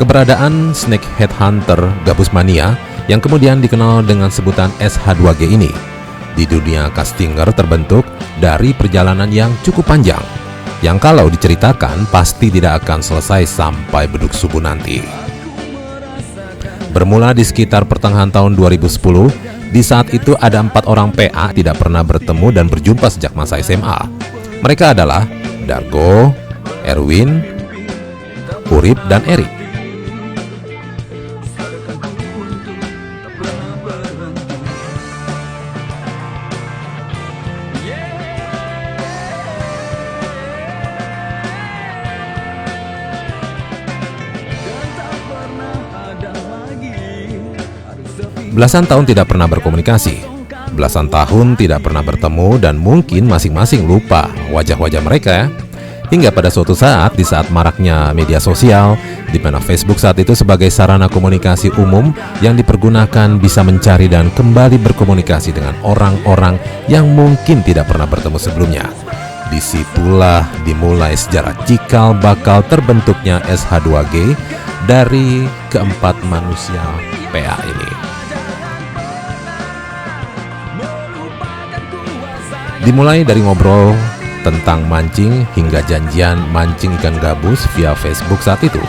Keberadaan Snakehead Hunter Gabus Mania yang kemudian dikenal dengan sebutan SH2G ini di dunia castinger terbentuk dari perjalanan yang cukup panjang yang kalau diceritakan pasti tidak akan selesai sampai beduk subuh nanti. Bermula di sekitar pertengahan tahun 2010, di saat itu ada 4 orang PA tidak pernah bertemu dan berjumpa sejak masa SMA. Mereka adalah Dargo, Erwin, Urip, dan Erik. Belasan tahun tidak pernah berkomunikasi, belasan tahun tidak pernah bertemu, dan mungkin masing-masing lupa wajah-wajah mereka ya. Hingga pada suatu saat, di saat maraknya media sosial, di mana Facebook saat itu sebagai sarana komunikasi umum yang dipergunakan bisa mencari dan kembali berkomunikasi dengan orang-orang yang mungkin tidak pernah bertemu sebelumnya. Disitulah dimulai sejarah cikal bakal terbentuknya SH2G dari keempat manusia PA ini. Dimulai dari ngobrol tentang mancing hingga janjian mancing ikan gabus via Facebook saat itu.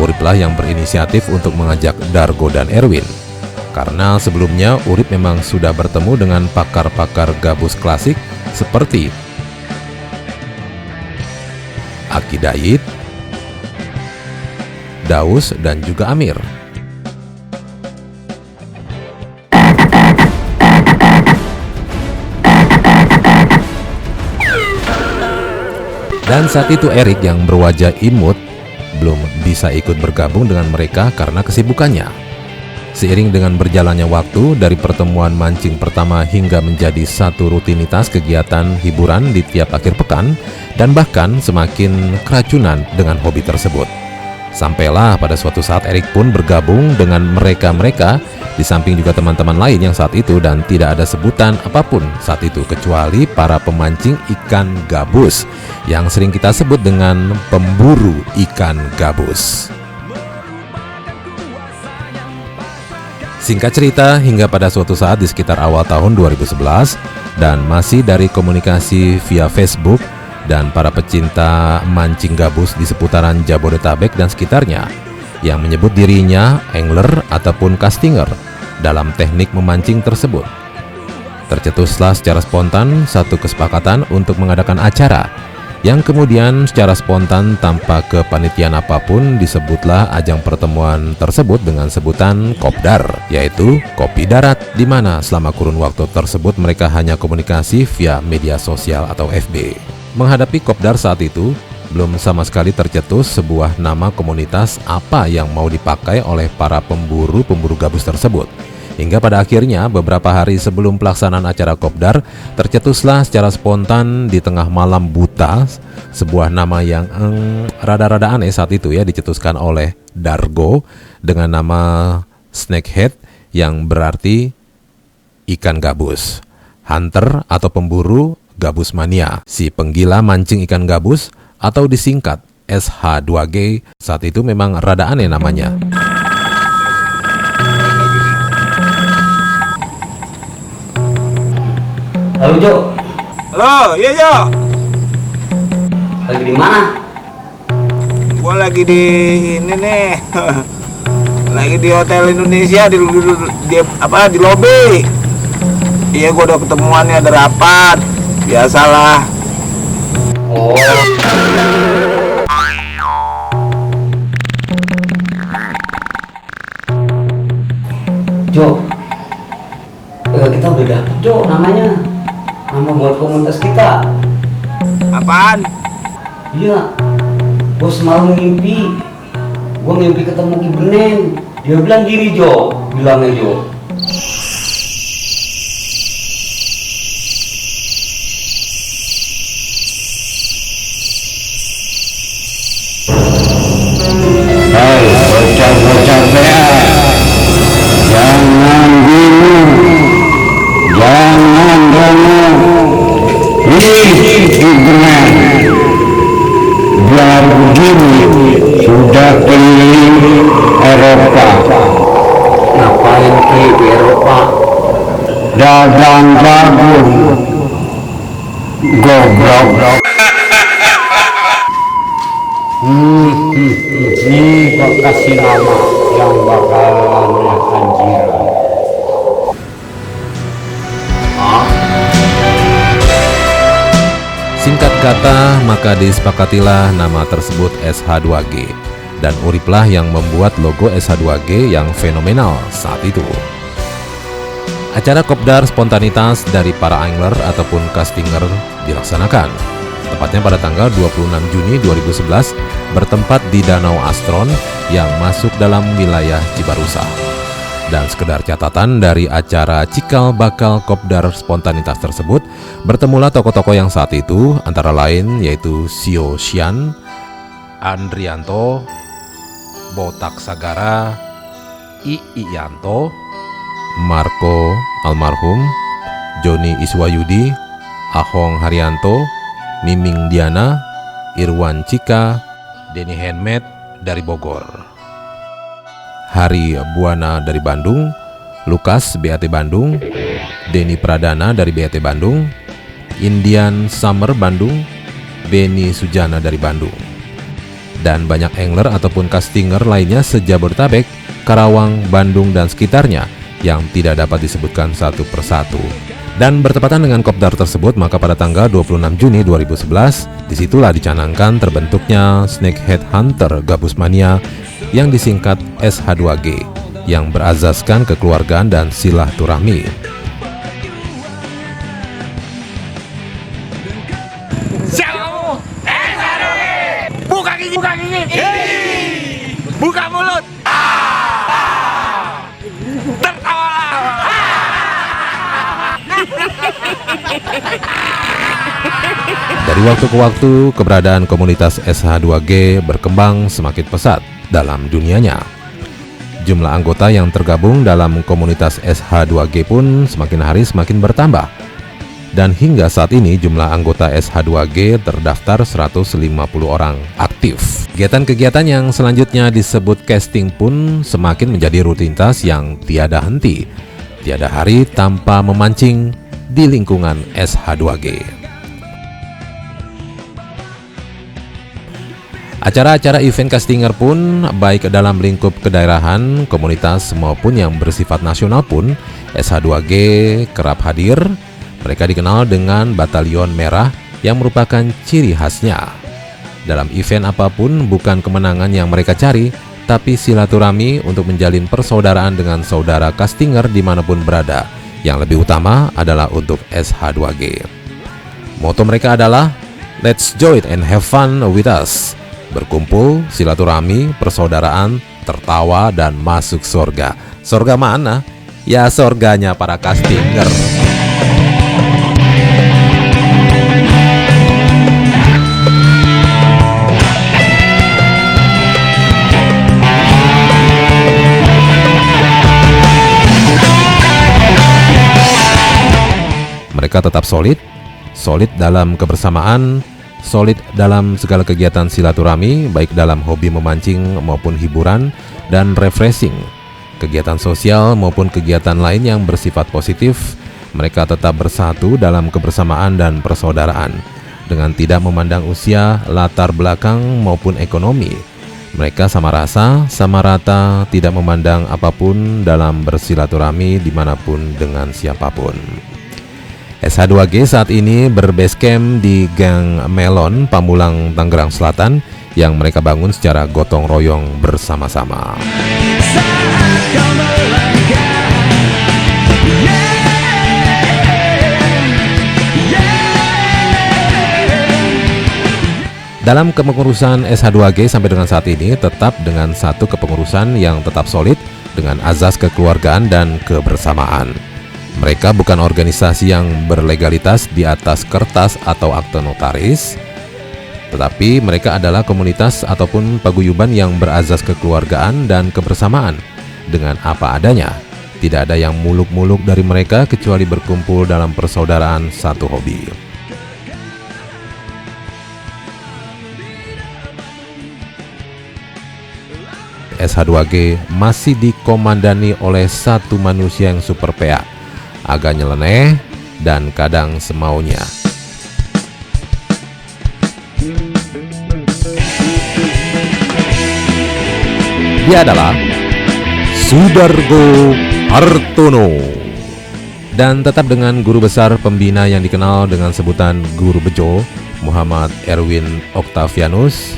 Uriplah yang berinisiatif untuk mengajak Dargo dan Erwin. Karena sebelumnya Urip memang sudah bertemu dengan pakar-pakar gabus klasik seperti Aki Dayit, Daus, dan juga Amir. Dan saat itu Erik yang berwajah imut belum bisa ikut bergabung dengan mereka karena kesibukannya. Seiring dengan berjalannya waktu dari pertemuan mancing pertama hingga menjadi satu rutinitas kegiatan hiburan di tiap akhir pekan, dan bahkan semakin keracunan dengan hobi tersebut. Sampailah pada suatu saat Erik pun bergabung dengan mereka-mereka, di samping juga teman-teman lain yang saat itu, dan tidak ada sebutan apapun saat itu kecuali para pemancing ikan gabus yang sering kita sebut dengan pemburu ikan gabus. Singkat cerita, hingga pada suatu saat di sekitar awal tahun 2011 dan masih dari komunikasi via Facebook dan para pecinta mancing gabus di seputaran Jabodetabek dan sekitarnya yang menyebut dirinya angler ataupun castinger dalam teknik memancing tersebut. Tercetuslah secara spontan satu kesepakatan untuk mengadakan acara yang kemudian secara spontan tanpa kepanitiaan apapun disebutlah ajang pertemuan tersebut dengan sebutan Kopdar, yaitu Kopi Darat, di mana selama kurun waktu tersebut mereka hanya komunikasi via media sosial atau FB. Menghadapi Kopdar saat itu, belum sama sekali tercetus sebuah nama komunitas apa yang mau dipakai oleh para pemburu gabus tersebut. Hingga pada akhirnya beberapa hari sebelum pelaksanaan acara Kopdar, tercetuslah secara spontan di tengah malam buta sebuah nama yang rada-rada aneh saat itu ya, dicetuskan oleh Dargo dengan nama Snakehead yang berarti ikan gabus, hunter atau pemburu Gabus Mania, si penggila mancing ikan gabus atau disingkat SH2G. Saat itu memang rada aneh namanya. Halo Jo. Halo, iya Jo. Lagi di mana? Gua lagi di ini nih. Lagi di Hotel Indonesia di lobi. Iya, gua udah ketemuannya, ada rapat. Biasalah. Oh. Jo. Kita udah dapet Jo namanya. Nama buat komunitas kita. Apaan? Iya. Gue semalam mimpi. Gue mimpi ketemu Ki Benen. Dia bilang gini Jo. Bilangnya Jo. Hai bocah-bocah PA, jangan dulu, jangan dulu, benar. Biar begini sudah keliling dagang jagung, goblok. Ini kok kasih nama yang bakalannya anjiran. Singkat kata, maka disepakatilah nama tersebut SH2G, dan Uriplah yang membuat logo SH2G yang fenomenal saat itu. Acara kopdar spontanitas dari para angler ataupun castinger dilaksanakan, tepatnya pada tanggal 26 Juni 2011, bertempat di Danau Astron yang masuk dalam wilayah Cibarusah. Dan sekedar catatan dari acara cikal bakal kopdar spontanitas tersebut, bertemulah tokoh-tokoh yang saat itu, antara lain yaitu Sio Xian, Andrianto, Botak Sagara, Yanto, Marco almarhum, Joni Iswayudi, Ahong Haryanto, Miming Diana, Irwan Cika, Denny Henmet dari Bogor, Hari Buana dari Bandung, Lukas BAT Bandung, Denny Pradana dari BAT Bandung, Indian Summer Bandung, Beni Sujana dari Bandung, dan banyak angler ataupun castinger lainnya se-Jabodetabek, Karawang, Bandung, dan sekitarnya yang tidak dapat disebutkan satu persatu. Dan bertepatan dengan kopdar tersebut, maka pada tanggal 26 Juni 2011, disitulah dicanangkan terbentuknya Snakehead Hunter Gabus Mania yang disingkat SH2G, yang berazaskan kekeluargaan dan silaturahmi. Siapa kamu? Buka gigi, buka gigi. Buka mulut. Tertawa. Dari waktu ke waktu, keberadaan komunitas SH2G berkembang semakin pesat dalam dunianya. Jumlah anggota yang tergabung dalam komunitas SH2G pun semakin hari semakin bertambah. Dan hingga saat ini jumlah anggota SH2G terdaftar 150 orang aktif. Kegiatan-kegiatan yang selanjutnya disebut casting pun semakin menjadi rutinitas yang tiada henti, tiada hari tanpa memancing di lingkungan SH2G. Acara-acara event castinger pun, baik dalam lingkup kedaerahan, komunitas, maupun yang bersifat nasional pun, SH2G kerap hadir. Mereka dikenal dengan Batalion Merah yang merupakan ciri khasnya. Dalam event apapun, bukan kemenangan yang mereka cari, tapi silaturahmi untuk menjalin persaudaraan dengan saudara castinger dimanapun berada. Yang lebih utama adalah untuk SH2G. Moto mereka adalah, "Let's join and have fun with us." Berkumpul, silaturahmi, persaudaraan, tertawa, dan masuk surga. Surga mana? Ya surganya para castinger. Mereka tetap solid dalam kebersamaan, solid dalam segala kegiatan silaturahmi, baik dalam hobi memancing maupun hiburan dan refreshing, kegiatan sosial maupun kegiatan lain yang bersifat positif. Mereka tetap bersatu dalam kebersamaan dan persaudaraan dengan tidak memandang usia, latar belakang maupun ekonomi. Mereka sama rasa, sama rata, tidak memandang apapun dalam bersilaturahmi dimanapun dengan siapapun. SH2G saat ini berbase camp di Gang Melon, Pamulang, Tangerang Selatan, yang mereka bangun secara gotong royong bersama-sama. Dalam kepengurusan SH2G sampai dengan saat ini tetap dengan satu kepengurusan yang tetap solid dengan azas kekeluargaan dan kebersamaan. Mereka bukan organisasi yang berlegalitas di atas kertas atau akte notaris, tetapi mereka adalah komunitas ataupun paguyuban yang berazas kekeluargaan dan kebersamaan dengan apa adanya. Tidak ada yang muluk-muluk dari mereka kecuali berkumpul dalam persaudaraan satu hobi. SH2G masih dikomandani oleh satu manusia yang super PA agak nyeleneh, dan kadang semaunya. Dia adalah Sudargo Hartono, dan tetap dengan guru besar pembina yang dikenal dengan sebutan Guru Bejo, Muhammad Erwin Octavianus.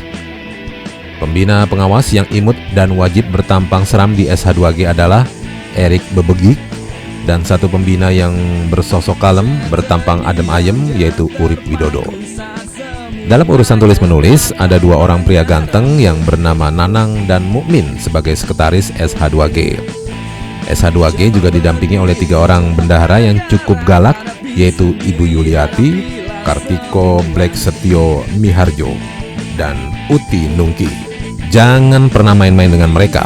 Pembina pengawas yang imut dan wajib bertampang seram di SH2G adalah Erik Bebegik, dan satu pembina yang bersosok kalem, bertampang adem ayem, yaitu Urip Widodo. Dalam urusan tulis-menulis, ada dua orang pria ganteng yang bernama Nanang dan Mukmin sebagai sekretaris SH2G. SH2G juga didampingi oleh 3 orang bendahara yang cukup galak, yaitu Ibu Yuliati, Kartiko Black Setio Miharjo, dan Uti Nungki. Jangan pernah main-main dengan mereka,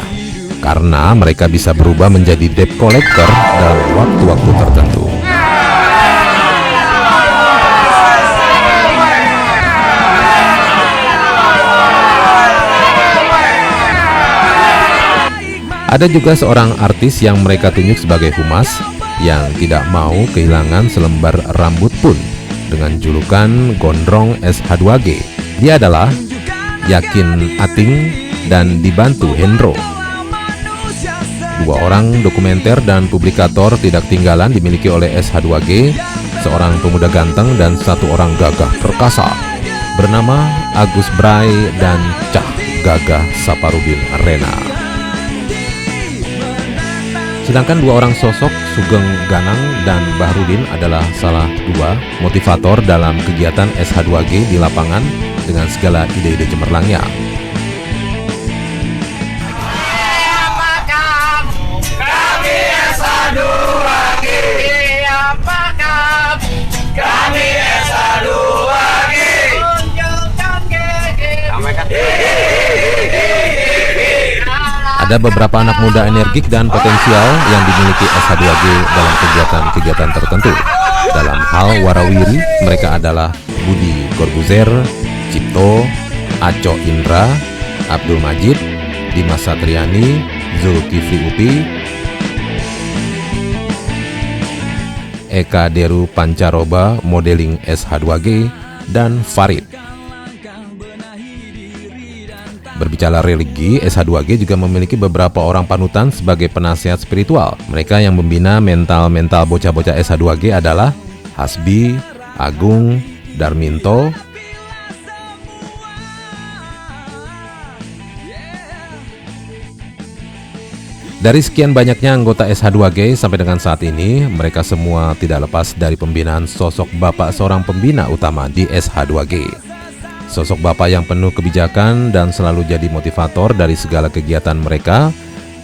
karena mereka bisa berubah menjadi debt collector dalam waktu-waktu tertentu. Ada juga seorang artis yang mereka tunjuk sebagai humas yang tidak mau kehilangan selembar rambut pun, dengan julukan Gondrong SH2G. Dia adalah Yakin Ating dan dibantu Hendro. Dua orang dokumenter dan publikator tidak tinggalan dimiliki oleh SH2G, seorang pemuda ganteng dan satu orang gagah perkasa bernama Agus Bray dan Cah Gagah Saparudin Rena. Sedangkan dua orang sosok Sugeng Ganang dan Bahrudin adalah salah dua motivator dalam kegiatan SH2G di lapangan dengan segala ide-ide cemerlangnya. Ada beberapa anak muda energik dan potensial yang dimiliki SH2G dalam kegiatan-kegiatan tertentu. Dalam hal warawiri, mereka adalah Budi Corbuzier, Cipto, Aco Indra, Abdul Majid, Dimas Satriani, Zulkifli Upi, Eka Deru Pancaroba modeling SH2G, dan Farid. Berbicara religi, SH2G juga memiliki beberapa orang panutan sebagai penasihat spiritual. Mereka yang membina mental-mental bocah-bocah SH2G adalah Hasbi, Agung, Darminto, Dari sekian banyaknya anggota SH2G sampai dengan saat ini, mereka semua tidak lepas dari pembinaan sosok bapak seorang pembina utama di SH2G. Sosok bapak yang penuh kebijakan dan selalu jadi motivator dari segala kegiatan mereka.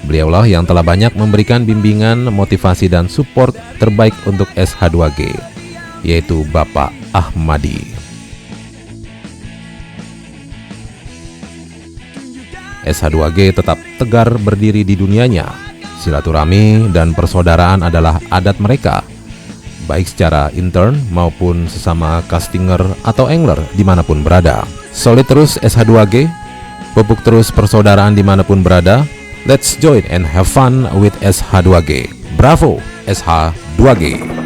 Beliaulah yang telah banyak memberikan bimbingan, motivasi dan support terbaik untuk SH2G, yaitu Bapak Ahmadi. SH2G tetap tegar berdiri di dunianya. Silaturahmi dan persaudaraan adalah adat mereka, baik secara intern maupun sesama castinger atau angler dimanapun berada. Solid terus SH2G, pupuk terus persaudaraan dimanapun berada. Let's join and have fun with SH2G. Bravo SH2G.